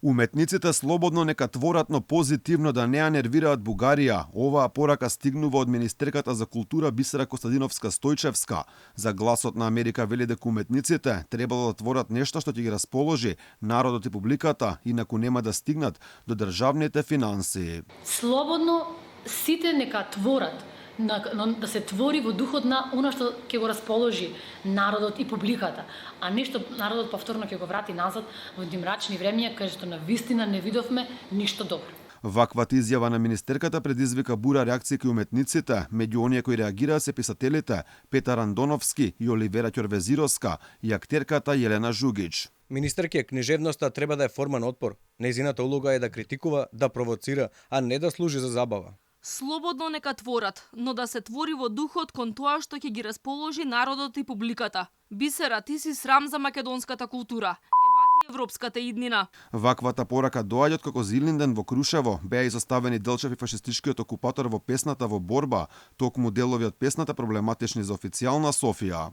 Уметниците слободно нека творат, но позитивно да не ја нервираат Бугарија. Оваа порака стигнува од министерката за култура Бисера Костадиновска-Стојчевска. За Гласот на Америка вели дека уметниците требало да творат нешто што ќе ги расположи народот и публиката, инаку нема да стигнат до државните финанси. Слободно сите нека творат, да се твори во духот на она што ќе го расположи народот и публиката, а не што народот повторно ќе го врати назад во мрачни времиња кај што на вистина не видовме ништо добро. Ваквата изјава на министерката предизвика бура реакции кај уметниците. Меѓу оние кои реагираа се писателите Петар Андоновски и Оливера Ќорвезировска и актерката Јелена Жугич. Министерке, книжевноста треба да е форма на отпор. Нејзината улога е да критикува, да провоцира, а не да служи за забава. Слободно нека творат, но да се твори во духот кон тоа што ќе ги расположи народот и публиката. Бисера, ти си срам за македонската култура. Ебати европската иднина. Ваквата порака доаѓа како Зилинден во Крушево. Беа изоставени Делчев и фашистичкиот окупатор во песната во борба, токму делови од песната проблематични за официјална Софија.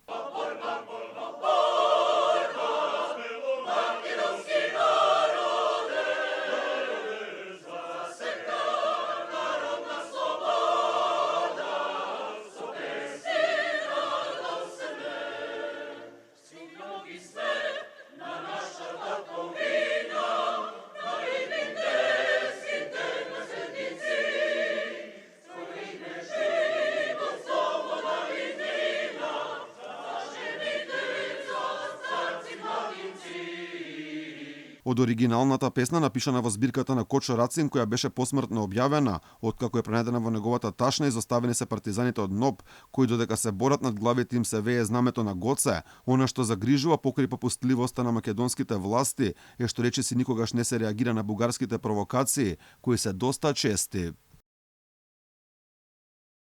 Од оригиналната песна напишана во збирката на Кочо Рацин, која беше посмртно објавена, откако е пронедена во неговата ташна, изоставени се партизаните од НОБ, кои додека се борат над главите им се вее знамето на Гоце. Она што загрижува покрај попустливоста на македонските власти е што речиси никогаш не се реагира на бугарските провокации, кои се доста чести.